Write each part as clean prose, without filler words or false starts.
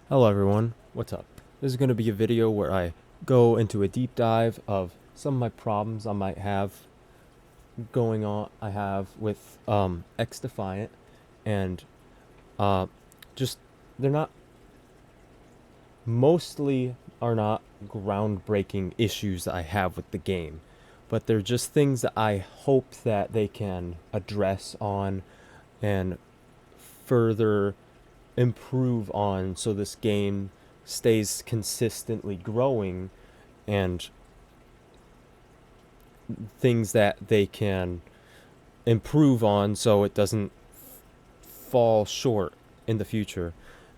Hello everyone, what's up? This is going to be a video where I go into a deep dive of some of my problems I might have I have with XDefiant, and uh, just, they're not, mostly are not groundbreaking issues that I have with the game, but they're just things that I hope that they can address on and further improve on so this game stays consistently growing, and things that they can improve on so it doesn't fall short in the future.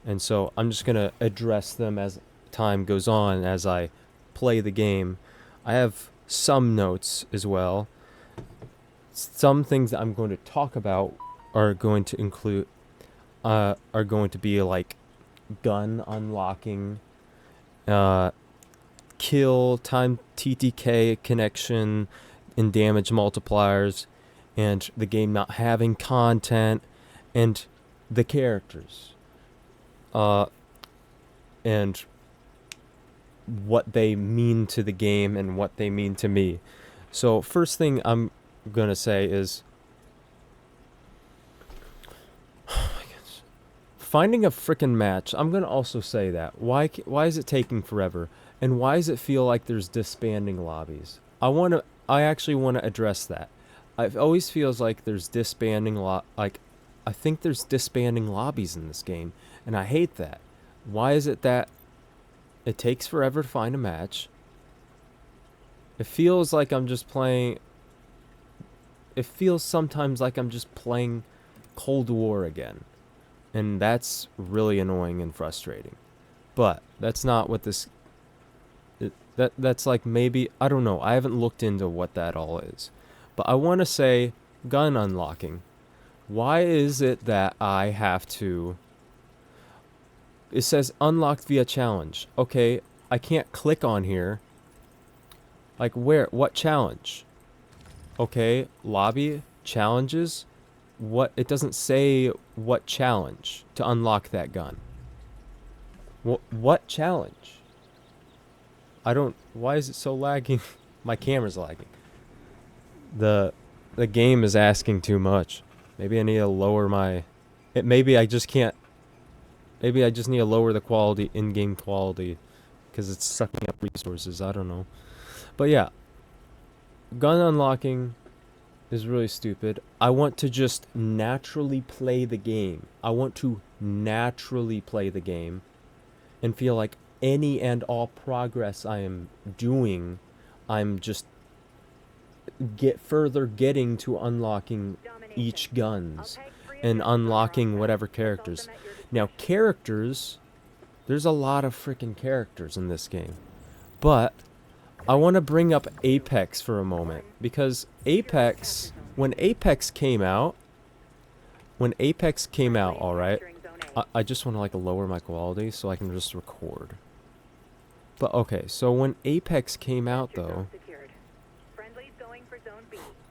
And so I'm just going to address them as time goes on as I play the game. I have some notes as well. Some things that I'm going to talk about are going to include are going to be like gun unlocking, uh, kill time TTK connection and damage multipliers, and the game not having content, and the characters, uh, and what they mean to the game and what they mean to me. So first thing I'm gonna say is finding a frickin' match. I'm gonna also say that. Why is it taking forever? And why does it feel like there's disbanding lobbies? I actually wanna address that. It always feels like there's I think there's disbanding lobbies in this game, and I hate that. Why is it that it takes forever to find a match? It feels like I'm just playing. It feels sometimes like I'm just playing Cold War again. And that's really annoying and frustrating. But that's not what this that's like. Maybe, I don't know. I haven't looked into what that all is. But I want to say gun unlocking. Why is it that I have to, it says unlocked via challenge. Okay, I can't click on here. Like where? What challenge? Okay, lobby challenges. What? It doesn't say what challenge to unlock that gun. What challenge? I don't. Why is it so lagging? My camera's lagging. The the game is asking too much. Maybe I need to lower my. Maybe I just can't. Maybe I just need to lower the quality, in-game quality, because it's sucking up resources. I don't know. But yeah, gun unlocking is really stupid. I want to just naturally play the game. I want to naturally play the game and feel like any and all progress I am doing, I'm just getting to unlocking each guns and unlocking whatever characters. Now, characters, there's a lot of freaking characters in this game. But I want to bring up Apex for a moment, because when Apex came out, all right, I just want to like lower my quality so I can just record. But okay, so when Apex came out though,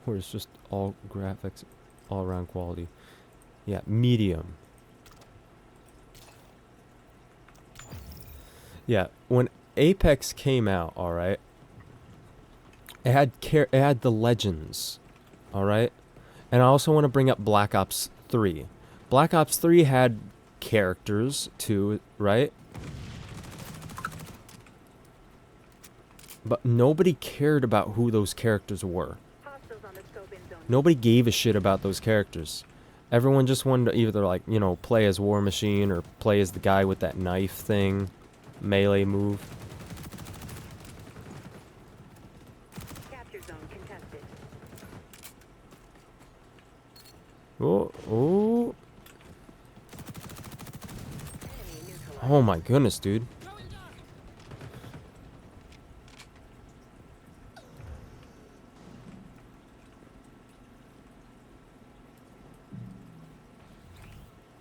where it's just all graphics, all around quality. Yeah, medium. Yeah, when Apex came out, all right, it had the legends, all right, and I also want to bring up Black Ops 3. Black Ops 3 had characters too, right? But nobody cared about who those characters were. Nobody gave a shit about those characters. Everyone just wanted to either, like, you know, play as War Machine or play as the guy with that knife thing, melee move. Oh, oh. Oh my goodness, dude.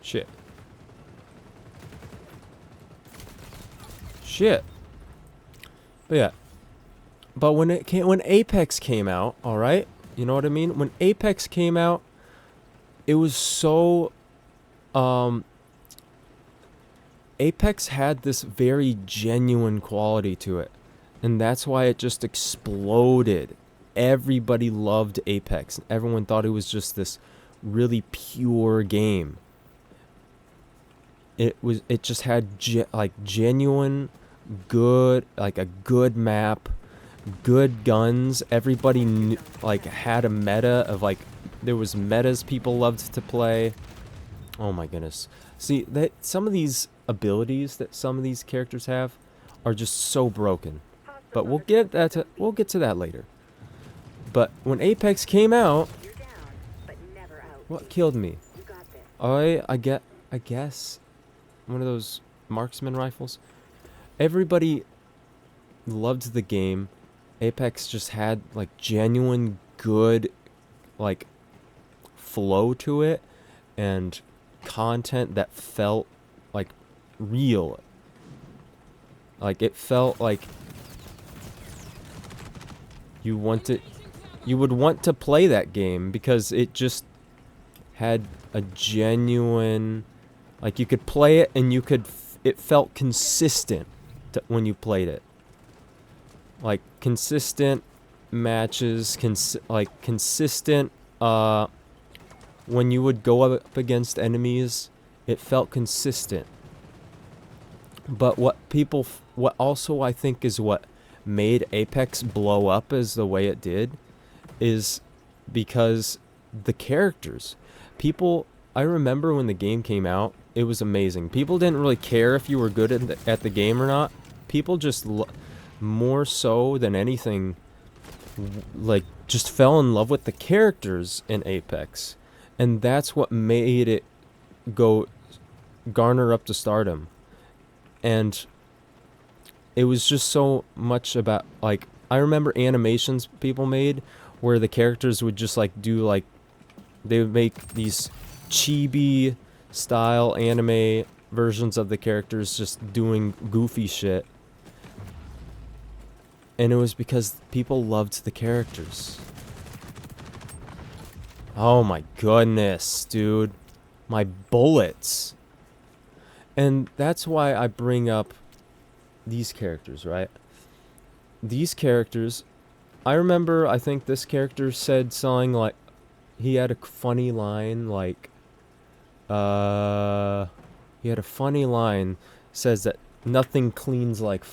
Shit. Shit. But yeah. But when Apex came out, all right? You know what I mean? When Apex came out, it was so Apex had this very genuine quality to it, and that's why it just exploded. Everybody loved Apex. Everyone thought it was just this really pure game. It just had like genuine good, like a good map, good guns. Everybody like had a meta of like, there was metas people loved to play. Oh my goodness. See, that some of these abilities that some of these characters have are just so broken. But we'll get to that later. But when Apex came out, what killed me? I guess one of those marksman rifles. Everybody loved the game. Apex just had like genuine good like flow to it and content that felt like real. Like it felt like you would want to play that game because it just had a genuine, like you could play it and it felt consistent when you played it. Like consistent matches, consistent, when you would go up against enemies, it felt consistent. But what also I think is what made Apex blow up as the way it did is because the characters. I remember when the game came out, it was amazing. People didn't really care if you were good at the game or not. People just, more so than anything, like, just fell in love with the characters in Apex. And that's what made it garner up to stardom. And it was just so much about, like, I remember animations people made where the characters would just, like, they would make these chibi style anime versions of the characters just doing goofy shit. And it was because people loved the characters. Oh my goodness, dude. My bullets. And that's why I bring up these characters, right? These characters, I remember, I think this character said something like, he had a funny line, like, he had a funny line, says that nothing cleans like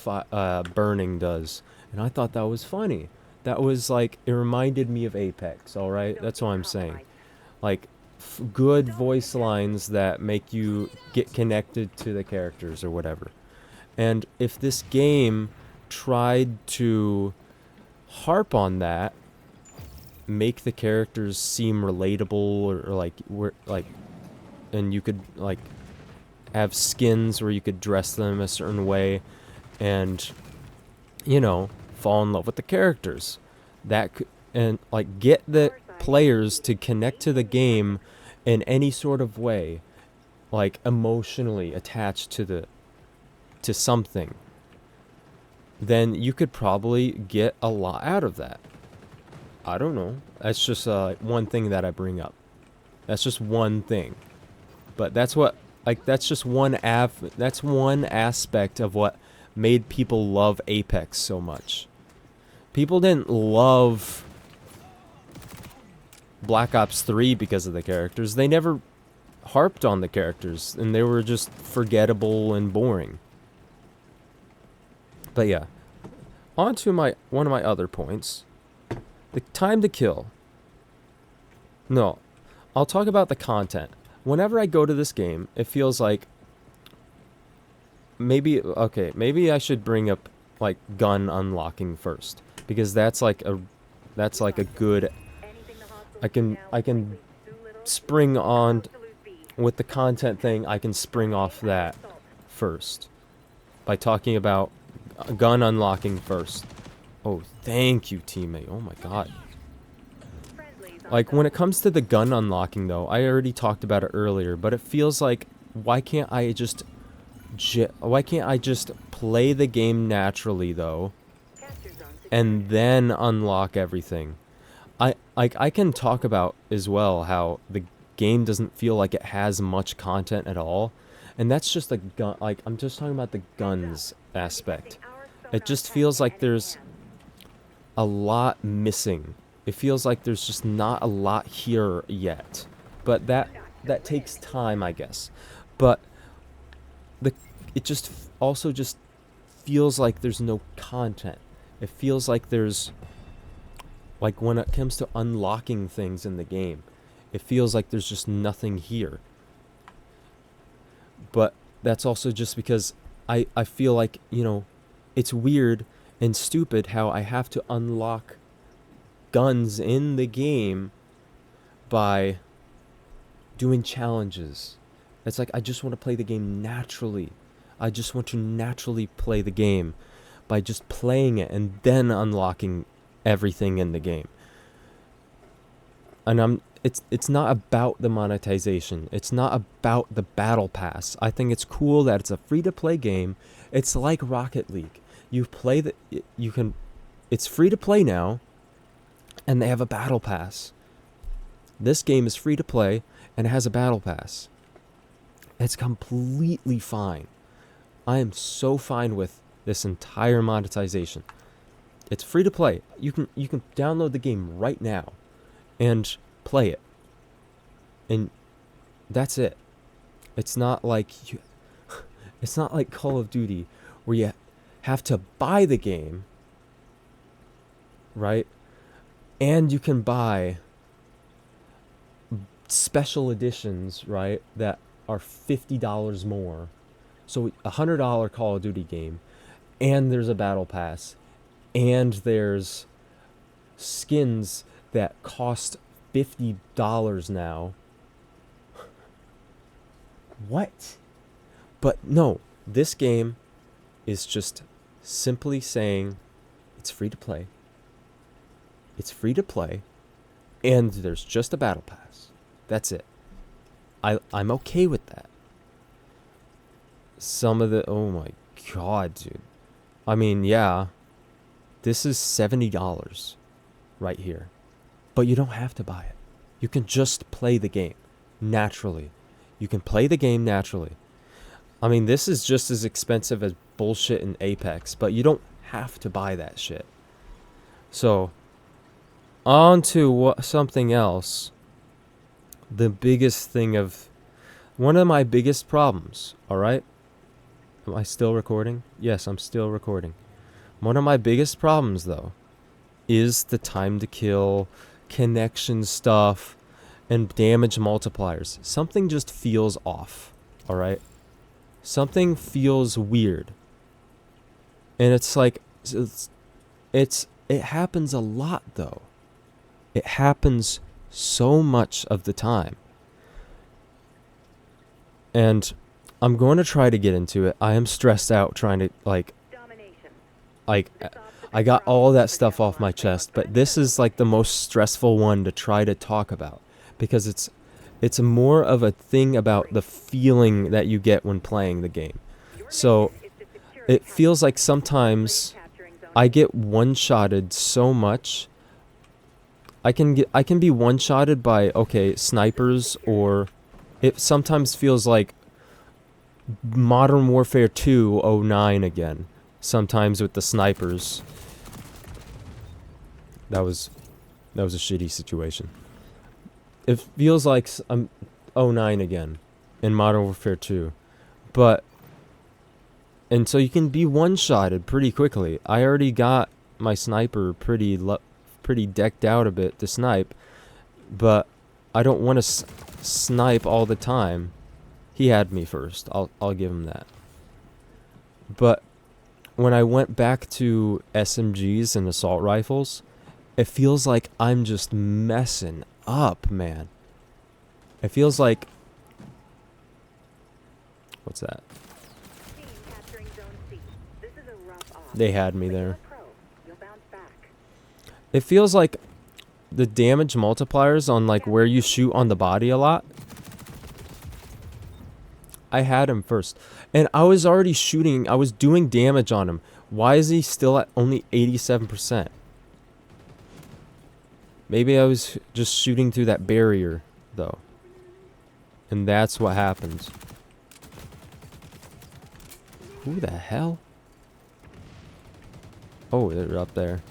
burning does. And I thought that was funny. That was like, it reminded me of Apex, alright? That's what I'm saying. Like, good voice lines that make you get connected to the characters or whatever. And if this game tried to harp on that, make the characters seem relatable or and you could like have skins where you could dress them a certain way and, you know, fall in love with the characters. And like get the players to connect to the game in any sort of way, like emotionally attached to something, then you could probably get a lot out of that. I don't know. That's just one thing that I bring up. That's just one thing. But that's what, like, that's just that's one aspect of what made people love Apex so much. People didn't love Black Ops 3 because of the characters. They never harped on the characters, and they were just forgettable and boring. But yeah, on to one of my other points. The time to kill. No, I'll talk about the content. Whenever I go to this game, it feels like maybe I should bring up like gun unlocking first, because that's like a good, I can spring on with the content thing. I can spring off that first by talking about gun unlocking first. Oh, thank you, teammate. Oh my god. Like, when it comes to the gun unlocking, though, I already talked about it earlier, but it feels like, why can't I just play the game naturally, though, and then unlock everything? I can talk about, as well, how the game doesn't feel like it has much content at all, And that's just the gun, like, I'm just talking about the guns aspect. It just feels like there's a lot missing. It feels like there's just not a lot here yet. But that takes time, I guess. But the it just also just feels like there's no content. It feels like there's, like, when it comes to unlocking things in the game, it feels like there's just nothing here. But that's also just because I feel like, it's weird and stupid how I have to unlock guns in the game by doing challenges. It's like I just want to play the game naturally. I just want to naturally play the game by just playing it and then unlocking everything in the game. And it's not about the monetization. It's not about the battle pass. I think it's cool that it's a free to play game. It's like Rocket League. It's free to play now, and they have a battle pass. This game is free to play and it has a battle pass. It's completely fine. I am so fine with this entire monetization. It's free to play. You can download the game right now and play it. And that's it. It's not like it's not like Call of Duty where you have to buy the game, right? And you can buy special editions, right, that are $50 more. So $100 Call of Duty game, and there's a battle pass, and there's skins that cost $50 now. What? But no, this game is just simply saying it's free to play. It's free to play, and there's just a battle pass. That's it. I'm okay with that. Some of the, oh my god, dude. I mean, yeah, this is $70 right here. But you don't have to buy it. You can just play the game naturally. You can play the game naturally. I mean, this is just as expensive as bullshit in Apex, but you don't have to buy that shit. So, on to something else. The biggest thing of, one of my biggest problems, alright? Am I still recording? Yes, I'm still recording. One of my biggest problems, though, is the time to kill, connection stuff, and damage multipliers. Something just feels off, alright? Something feels weird. And it's like, it happens a lot, though. It happens so much of the time. And I'm going to try to get into it. I am stressed out trying to, like, I got all that stuff off my chest, but this is like the most stressful one to try to talk about, because it's more of a thing about the feeling that you get when playing the game. So it feels like sometimes I get one-shotted so much. I can be one-shotted by, okay, snipers, or it sometimes feels like Modern Warfare 2 09 again. Sometimes with the snipers. That was a shitty situation. It feels like I'm 09 again in Modern Warfare 2. And so you can be one-shotted pretty quickly. I already got my sniper pretty decked out a bit to snipe, but I don't want to snipe all the time. He had me first. I'll give him that. But when I went back to SMGs and assault rifles, it feels like I'm just messing up, man. It feels like, what's that? They had me there. It feels like the damage multipliers on, like, where you shoot on the body a lot. I had him first, and I was already shooting. I was doing damage on him. Why is he still at only 87%? Maybe I was just shooting through that barrier, though. And that's what happens. Who the hell? Oh, they're up there.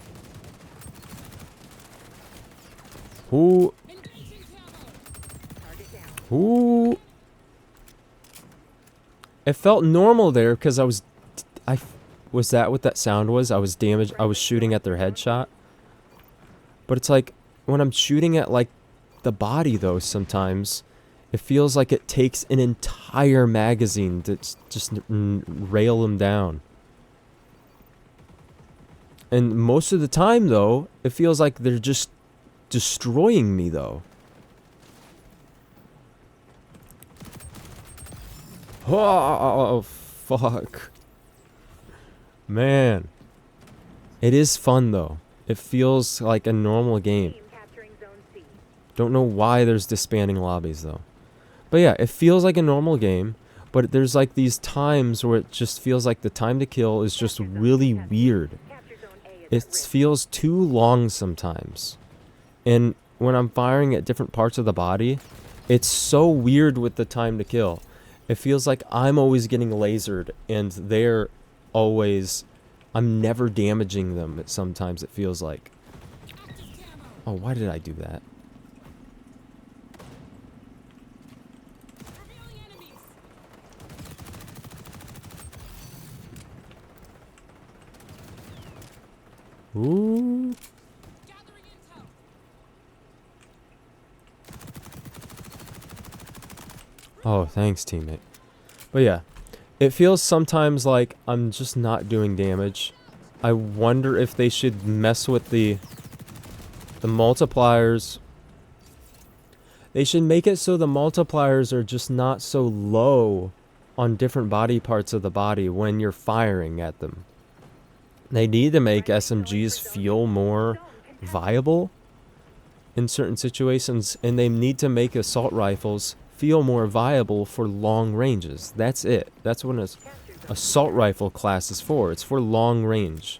Who? Who? It felt normal there because was that what that sound was? I was damaged. I was shooting at their headshot. But it's like when I'm shooting at like the body though, sometimes it feels like it takes an entire magazine to just rail them down. And most of the time though, it feels like they're just destroying me though. Oh, fuck. Man. It is fun though. It feels like a normal game. Don't know why there's disbanding lobbies though. But yeah, it feels like a normal game, but there's like these times where it just feels like the time to kill is just really weird. It feels too long sometimes. And when I'm firing at different parts of the body, it's so weird with the time to kill. It feels like I'm always getting lasered and they're always... I'm never damaging them. Sometimes it feels like. Oh, why did I do that? Ooh. Oh, thanks, teammate. But yeah. It feels sometimes like I'm just not doing damage. I wonder if they should mess with the multipliers. They should make it so the multipliers are just not so low on different body parts of the body when you're firing at them. They need to make SMGs feel more viable in certain situations, and they need to make assault rifles feel more viable for long ranges. That's it. That's what an assault rifle class is for. It's for long range.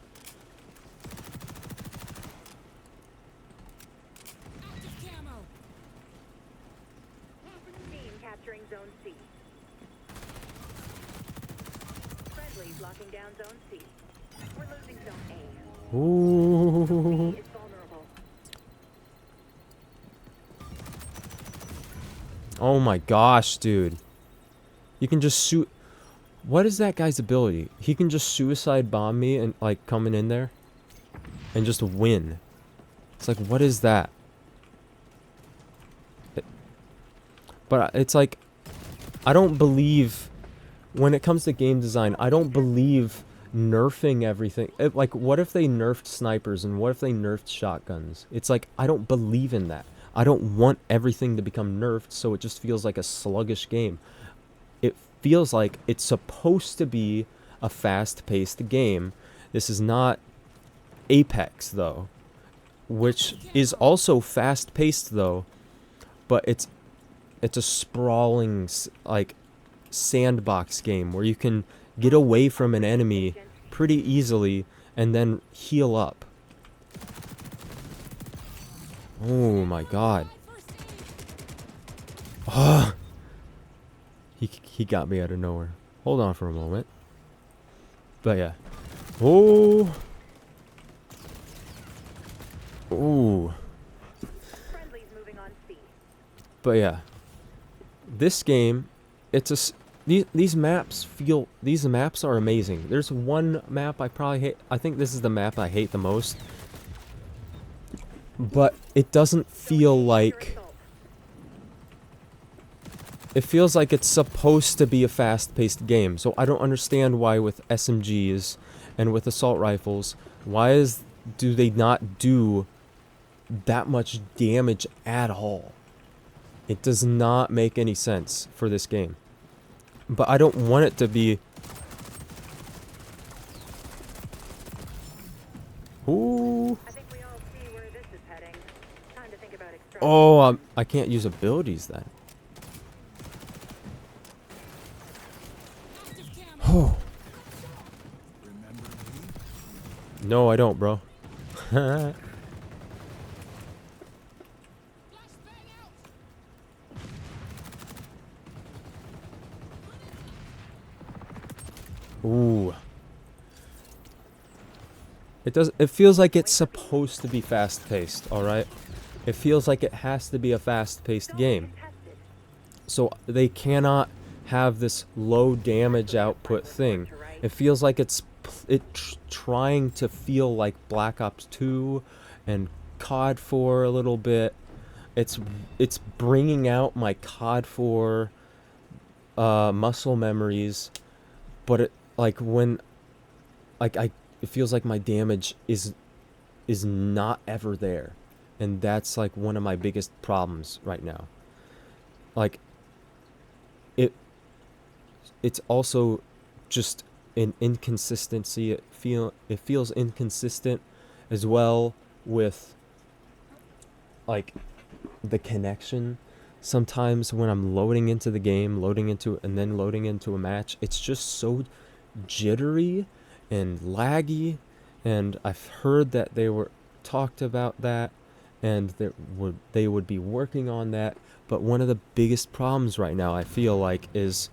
Team capturing zone C. Friendly's locking down zone C. We're losing zone A. Ooh. Zone C is vulnerable. Oh my gosh, dude. You can just shoot. What is that guy's ability? He can just suicide bomb me and like coming in there and just win. It's like, what is that? But it's like, I don't believe, when it comes to game design, I don't believe nerfing everything. Like, what if they nerfed snipers and what if they nerfed shotguns? It's like, I don't believe in that. I don't want everything to become nerfed, so it just feels like a sluggish game. It feels like it's supposed to be a fast-paced game. This is not Apex, though, which is also fast-paced, though, but it's a sprawling, like, sandbox game where you can get away from an enemy pretty easily and then heal up. Oh my god. Ah, he got me out of nowhere. Hold on for a moment. But yeah. Oh. Ooh. Friendly's moving on C. But yeah. This game, it's a these maps are amazing. There's one map I probably hate. I think this is the map I hate the most. But it doesn't feel like... It feels like it's supposed to be a fast-paced game. So I don't understand why with SMGs and with assault rifles, do they not do that much damage at all? It does not make any sense for this game. But I don't want it to be... Ooh. I think we all see where this is heading. Time to think about extraction. Oh, I can't use abilities then. Oh. No, I don't, bro. Ooh. It feels like it's supposed to be fast-paced, alright? It feels like it has to be a fast-paced Zone A game. contested. So they cannot have this low damage output thing. It feels like trying to feel like Black Ops 2 and COD 4 a little bit. It's bringing out my COD 4 muscle memories, but it like when like I it feels like my damage is not ever there, and that's like one of my biggest problems right now. Like it it's also just an inconsistency. It feels inconsistent as well with like the connection. Sometimes when I'm loading into the game, and then loading into a match, it's just so jittery and laggy, and I've heard that they were talked about that, and they would be working on that. But one of the biggest problems right now, I feel like, is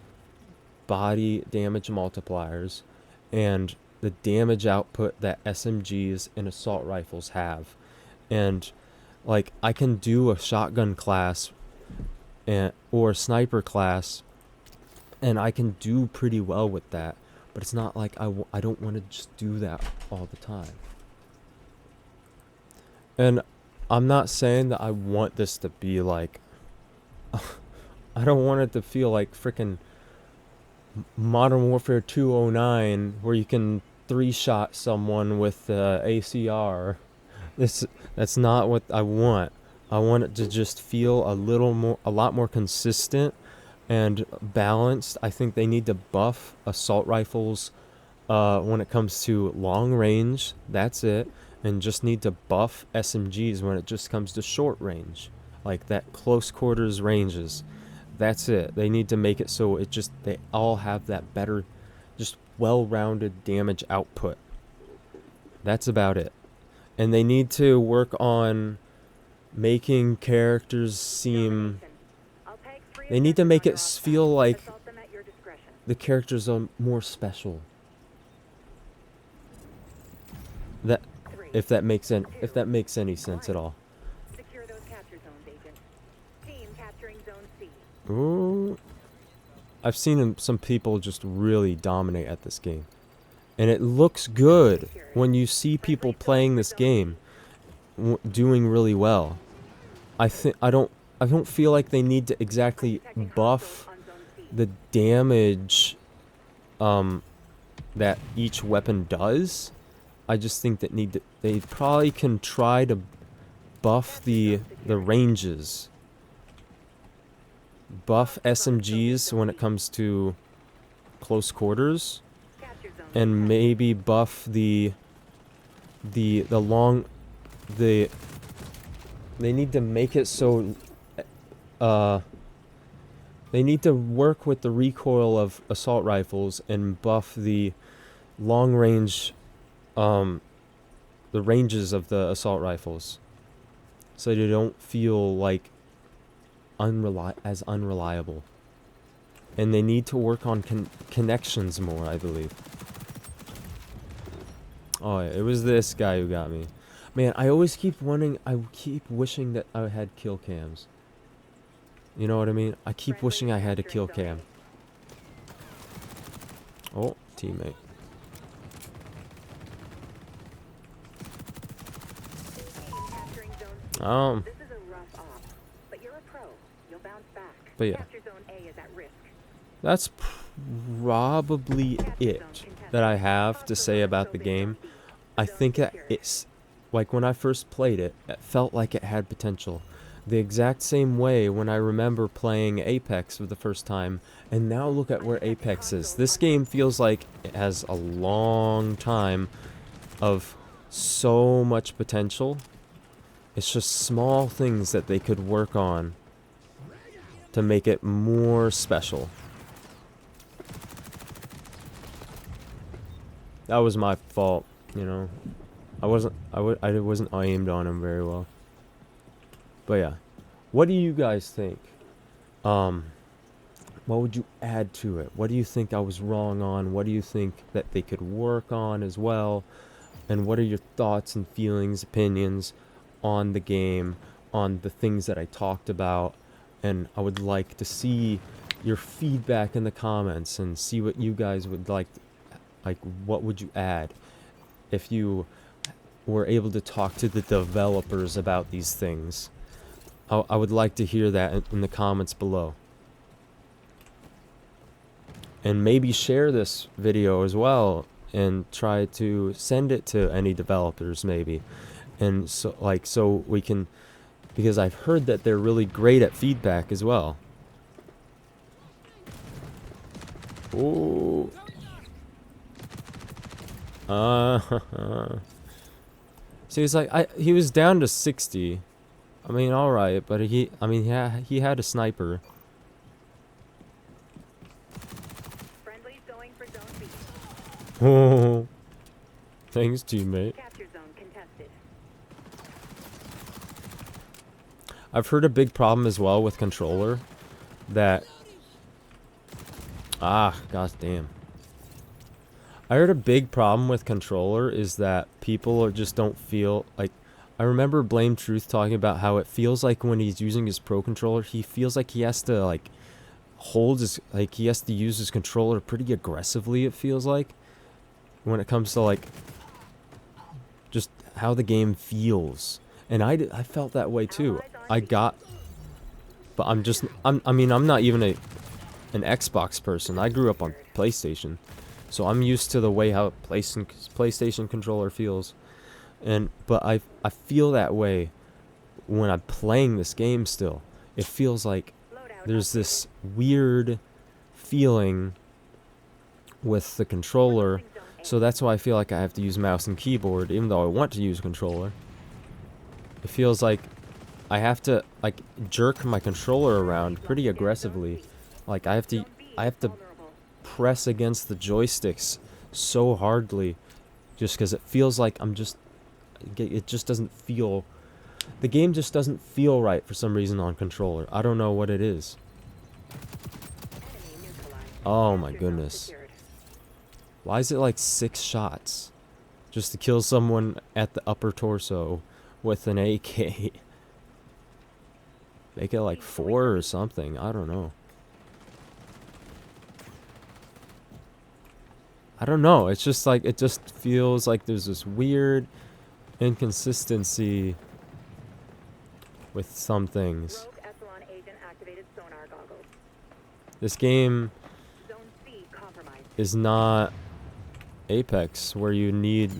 body damage multipliers and the damage output that SMGs and assault rifles have. And like I can do a shotgun class or a sniper class, and I can do pretty well with that, but it's not like I don't want to just do that all the time. And I'm not saying that I want this to be like I don't want it to feel like freaking Modern Warfare 209 where you can three-shot someone with the ACR. That's not what I want. I want it to just feel a lot more consistent and balanced. I think they need to buff assault rifles when it comes to long range. That's it. And just need to buff SMGs when it just comes to short range, like that close quarters ranges. That's it. They need to make it so they all have that better, just well-rounded damage output. That's about it. And they need to work on making characters seem... They need to make it feel like the characters are more special. That, if that makes any sense at all. Secure those capture zones, Agent. Team capturing Zone C. Ooh. I've seen some people just really dominate at this game. And it looks good when you see people playing this game doing really well. I don't feel like they need to exactly buff the damage that each weapon does. I just think that they probably can try to buff the ranges. Buff SMGs when it comes to close quarters, and maybe buff they need to make it so they need to work with the recoil of assault rifles and buff the long range the ranges of the assault rifles, so they don't feel like as unreliable. And they need to work on connections more, I believe. Oh, yeah, it was this guy who got me. Man, I keep wishing that I had kill cams. You know what I mean? I keep wishing I had a kill cam. Oh, teammate. This is a rough op, but you're a pro. You'll bounce back. But yeah. Capture Zone A is at risk. That's probably it that I have to say about the game. I think that it's like when I first played it, it felt like it had potential. The exact same way when I remember playing Apex for the first time, and now look at where Apex is. This game feels like it has a long time of so much potential. It's just small things that they could work on to make it more special. That was my fault, you know. I wasn't aimed on him very well. But yeah. What do you guys think? What would you add to it? What do you think I was wrong on? What do you think that they could work on as well? And what are your thoughts and feelings, opinions on the game, on the things that I talked about? And I would like to see your feedback in the comments and see what you guys would like, what would you add if you were able to talk to the developers about these things. I would like to hear that in the comments below. And maybe share this video as well and try to send it to any developers maybe. And so we can, because I've heard that they're really great at feedback as well. Ooh. See, it's like he was down to 60. I mean, all right, but he had a sniper. Friendly's going for zone B. Oh, thanks, teammate. Capture zone contested. I've heard a big problem as well with controller that. Gosh damn. I heard a big problem with controller is that people just don't feel like. I remember Blame Truth talking about how it feels like when he's using his pro controller, he feels like he has to he has to use his controller pretty aggressively, it feels like, when it comes to just how the game feels. And I felt that way too. But I'm not even an Xbox person. I grew up on PlayStation. So I'm used to the way how PlayStation controller feels. But I feel that way when I'm playing this game still. It feels like there's this weird feeling with the controller. So that's why I feel like I have to use mouse and keyboard, even though I want to use controller. It feels like I have to jerk my controller around pretty aggressively. Like I have to press against the joysticks so hardly, just because it feels like it just doesn't feel, the game just doesn't feel right for some reason on controller. I don't know what it is. Oh my goodness. Why is it like 6 shots just to kill someone at the upper torso with an AK? Make it like 4 or something. I don't know. I don't know. It's just like, it just feels like there's this weird inconsistency with some things. This game is not Apex where you need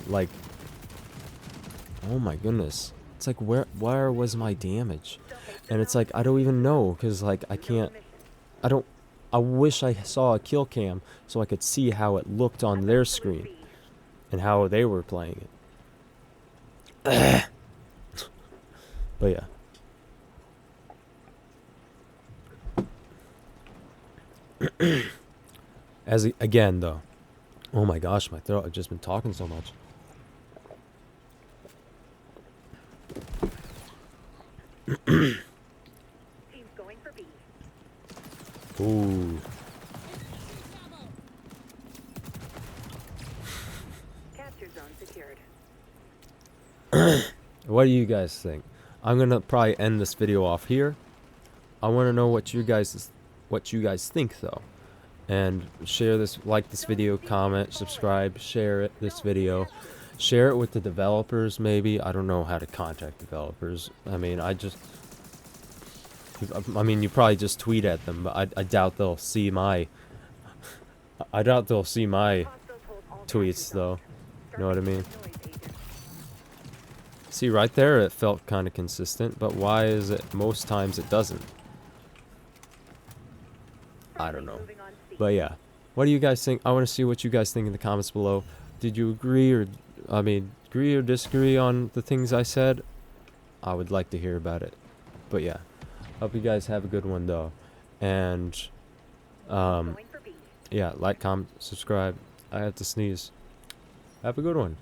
oh my goodness. It's like where was my damage? And it's like I don't even know, because I wish I saw a kill cam so I could see how it looked on their screen and how they were playing it. But yeah. Again though. Oh my gosh, my throat, I've just been talking so much. Team's going for B. Ooh. Capture zone secured. What do you guys think? I'm gonna probably end this video off here. I want to know what you guys think though, and share this, like this video, comment, subscribe, share this video, share it with the developers. Maybe I don't know how to contact developers. I mean, you probably just tweet at them, but I doubt they'll see my. I doubt they'll see my tweets though. You know what I mean? See, right there it felt kind of consistent, but why is it most times it doesn't? I don't know. But yeah, what do you guys think? I want to see what you guys think in the comments below. Did you agree or disagree on the things I said? I would like to hear about it. But yeah, hope you guys have a good one though. And yeah, like, comment, subscribe. I have to sneeze. Have a good one.